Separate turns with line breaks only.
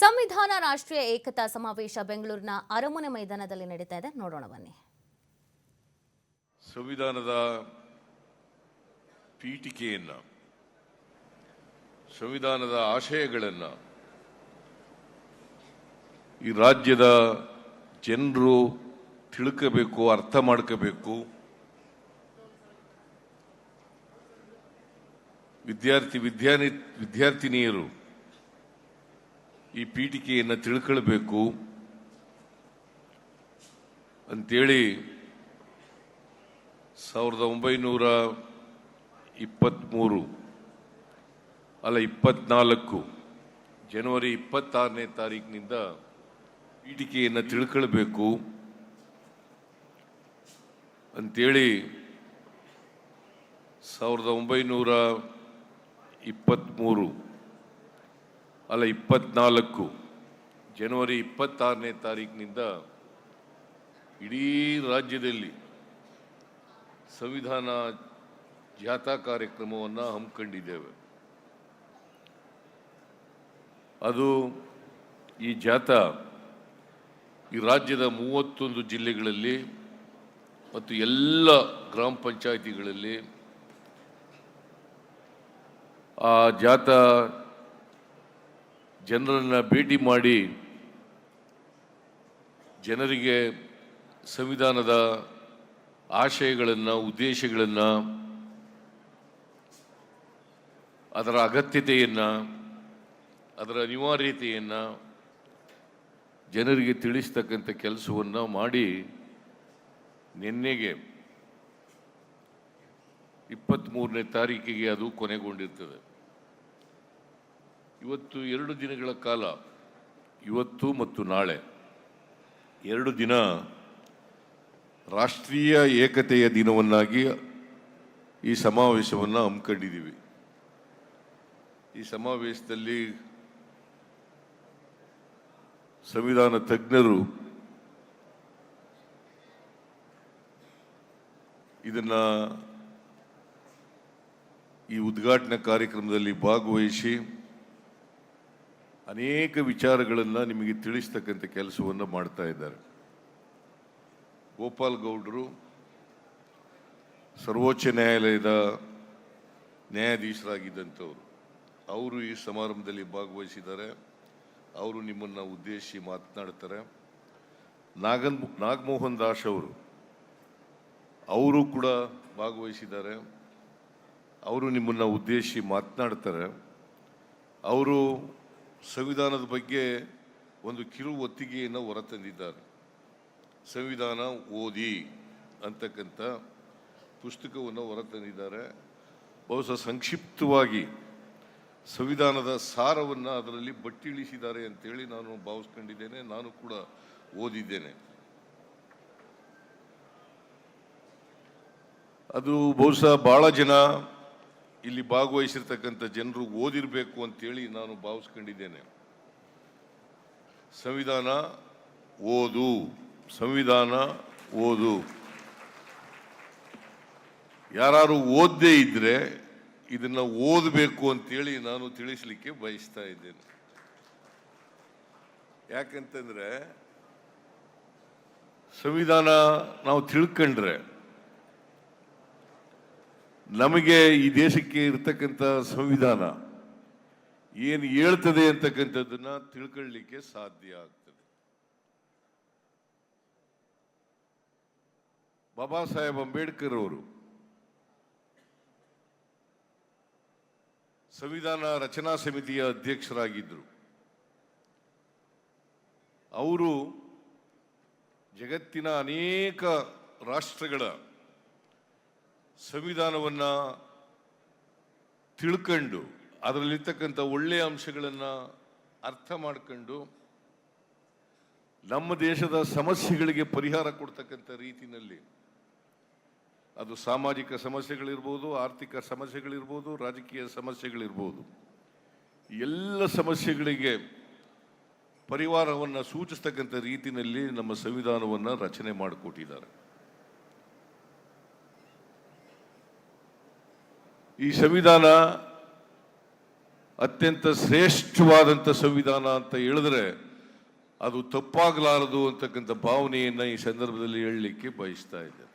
ಸಂವಿಧಾನ ರಾಷ್ಟ್ರೀಯ ಏಕತಾ ಸಮಾವೇಶ ಬೆಂಗಳೂರಿನ ಅರಮನೆ ಮೈದಾನದಲ್ಲಿ ನಡೀತಾ ಇದೆ. ನೋಡೋಣ ಬನ್ನಿ.
ಸಂವಿಧಾನದ ಪೀಠಿಕೆಯನ್ನ, ಸಂವಿಧಾನದ ಆಶಯಗಳನ್ನು ಈ ರಾಜ್ಯದ ಜನರು ತಿಳ್ಕೋಬೇಕು, ಅರ್ಥ ಮಾಡ್ಕೋಬೇಕು. ವಿದ್ಯಾರ್ಥಿನಿಯರು ಈ ಪೀಠಿಕೆಯನ್ನು ತಿಳ್ಕೊಳ್ಬೇಕು ಅಂತೇಳಿ 1924 ಜನವರಿ 26ನೇ ತಾರೀಕಿನಿಂದ ಪೀಠಿಕೆಯನ್ನು ತಿಳ್ಕೊಳ್ಬೇಕು ಅಂತೇಳಿ 1924 ಜನವರಿ 26ನೇ ತಾರೀಕಿನಿಂದ ಇಡೀ ರಾಜ್ಯದಲ್ಲಿ ಸಂವಿಧಾನ ಜಾಥಾ ಕಾರ್ಯಕ್ರಮವನ್ನು ಹಮ್ಮಿಕೊಂಡಿದ್ದೇವೆ. ಅದು ಈ ಜಾಥಾ ಈ ರಾಜ್ಯದ 31 ಜಿಲ್ಲೆಗಳಲ್ಲಿ ಮತ್ತು ಎಲ್ಲ ಗ್ರಾಮ ಪಂಚಾಯಿತಿಗಳಲ್ಲಿ ಆ ಜಾಥಾ ಜನರನ್ನು ಭೇಟಿ ಮಾಡಿ ಜನರಿಗೆ ಸಂವಿಧಾನದ ಆಶಯಗಳನ್ನು, ಉದ್ದೇಶಗಳನ್ನು, ಅದರ ಅಗತ್ಯತೆಯನ್ನು, ಅದರ ಅನಿವಾರ್ಯತೆಯನ್ನು ಜನರಿಗೆ ತಿಳಿಸ್ತಕ್ಕಂಥ ಕೆಲಸವನ್ನು ಮಾಡಿ ನಿನ್ನೆಗೆ 23ನೇ ತಾರೀಕಿಗೆ ಅದು ಕೊನೆಗೊಂಡಿರ್ತದೆ. ಇವತ್ತು 2 ದಿನಗಳ ಕಾಲ, ಇವತ್ತು ಮತ್ತು ನಾಳೆ 2 ದಿನ ರಾಷ್ಟ್ರೀಯ ಏಕತೆಯ ದಿನವನ್ನಾಗಿ ಈ ಸಮಾವೇಶವನ್ನು ಹಮ್ಮಿಕೊಂಡಿದ್ದೀವಿ. ಈ ಸಮಾವೇಶದಲ್ಲಿ ಸಂವಿಧಾನ ತಜ್ಞರು ಈ ಉದ್ಘಾಟನಾ ಕಾರ್ಯಕ್ರಮದಲ್ಲಿ ಭಾಗವಹಿಸಿ ಅನೇಕ ವಿಚಾರಗಳನ್ನು ನಿಮಗೆ ತಿಳಿಸ್ತಕ್ಕಂಥ ಕೆಲಸವನ್ನು ಮಾಡ್ತಾ ಇದ್ದಾರೆ. ಗೋಪಾಲ್ ಗೌಡರು ಸರ್ವೋಚ್ಚ ನ್ಯಾಯಾಲಯದ ನ್ಯಾಯಾಧೀಶರಾಗಿದ್ದಂಥವ್ರು, ಅವರು ಈ ಸಮಾರಂಭದಲ್ಲಿ ಭಾಗವಹಿಸಿದ್ದಾರೆ. ಅವರು ನಿಮ್ಮನ್ನು ಉದ್ದೇಶಿಸಿ ಮಾತನಾಡ್ತಾರೆ. ನಾಗಮೋಹನ್ ದಾಸ್ ಅವರು ಕೂಡ ಭಾಗವಹಿಸಿದ್ದಾರೆ. ಅವರು ನಿಮ್ಮನ್ನು ಉದ್ದೇಶಿಸಿ ಮಾತನಾಡ್ತಾರೆ. ಅವರು ಸಂವಿಧಾನದ ಬಗ್ಗೆ ಒಂದು ಕಿರು ಒತ್ತಿಗೆಯನ್ನು ಹೊರತಂದಿದ್ದಾರೆ. ಸಂವಿಧಾನ ಓದಿ ಅಂತಕ್ಕಂಥ ಪುಸ್ತಕವನ್ನು ಹೊರತಂದಿದ್ದಾರೆ. ಬಹುಶಃ ಸಂಕ್ಷಿಪ್ತವಾಗಿ ಸಂವಿಧಾನದ ಸಾರವನ್ನು ಅದರಲ್ಲಿ ಬಟ್ಟಿಳಿಸಿದ್ದಾರೆ ಅಂತೇಳಿ ನಾನು ಭಾವಿಸ್ಕೊಂಡಿದ್ದೇನೆ. ನಾನು ಕೂಡ ಓದಿದ್ದೇನೆ. ಅದು ಬಹುಶಃ ಬಹಳ ಜನ ಇಲ್ಲಿ ಭಾಗವಹಿಸಿರ್ತಕ್ಕಂಥ ಜನರು ಓದಿರಬೇಕು ಅಂತೇಳಿ ನಾನು ಭಾವಿಸ್ಕೊಂಡಿದ್ದೇನೆ. ಸಂವಿಧಾನ ಓದು, ಸಂವಿಧಾನ ಓದು. ಯಾರು ಓದದೇ ಇದ್ರೆ ಇದನ್ನ ಓದಬೇಕು ಅಂತೇಳಿ ನಾನು ತಿಳಿಸ್ಲಿಕ್ಕೆ ಬಯಸ್ತಾ ಇದ್ದೇನೆ. ಯಾಕಂತಂದ್ರೆ ಸಂವಿಧಾನ ನಾವು ತಿಳ್ಕೊಂಡ್ರೆ ನಮಗೆ ಈ ದೇಶಕ್ಕೆ ಇರ್ತಕ್ಕಂಥ ಸಂವಿಧಾನ ಏನು ಹೇಳ್ತದೆ ಅಂತಕ್ಕಂಥದ್ದನ್ನ ತಿಳ್ಕೊಳ್ಳಿಕ್ಕೆ ಸಾಧ್ಯ ಆಗ್ತದೆ. ಬಾಬಾ ಸಾಹೇಬ್ ಅಂಬೇಡ್ಕರ್ ಅವರು ಸಂವಿಧಾನ ರಚನಾ ಸಮಿತಿಯ ಅಧ್ಯಕ್ಷರಾಗಿದ್ದರು. ಅವರು ಜಗತ್ತಿನ ಅನೇಕ ರಾಷ್ಟ್ರಗಳ ಸಂವಿಧಾನವನ್ನು ತಿಳ್ಕೊಂಡು ಅದರಲ್ಲಿರ್ತಕ್ಕಂಥ ಒಳ್ಳೆಯ ಅಂಶಗಳನ್ನು ಅರ್ಥ ಮಾಡ್ಕೊಂಡು ನಮ್ಮ ದೇಶದ ಸಮಸ್ಯೆಗಳಿಗೆ ಪರಿಹಾರ ಕೊಡ್ತಕ್ಕಂಥ ರೀತಿಯಲ್ಲಿ, ಅದು ಸಾಮಾಜಿಕ ಸಮಸ್ಯೆಗಳಿರ್ಬೋದು, ಆರ್ಥಿಕ ಸಮಸ್ಯೆಗಳಿರ್ಬೋದು, ರಾಜಕೀಯ ಸಮಸ್ಯೆಗಳಿರ್ಬೋದು, ಎಲ್ಲ ಸಮಸ್ಯೆಗಳಿಗೆ ಪರಿಹಾರವನ್ನು ಸೂಚಿಸ್ತಕ್ಕಂಥ ರೀತಿಯಲ್ಲಿ ನಮ್ಮ ಸಂವಿಧಾನವನ್ನು ರಚನೆ ಮಾಡಿಕೊಟ್ಟಿದ್ದಾರೆ. ಈ ಸಂವಿಧಾನ ಅತ್ಯಂತ ಶ್ರೇಷ್ಠವಾದಂಥ ಸಂವಿಧಾನ ಅಂತ ಹೇಳಿದ್ರೆ ಅದು ತಪ್ಪಾಗಲಾರದು ಅಂತಕ್ಕಂಥ ಭಾವನೆಯನ್ನು ಈ ಸಂದರ್ಭದಲ್ಲಿ ಹೇಳಲಿಕ್ಕೆ ಬಯಸ್ತಾ ಇದ್ದೇನೆ.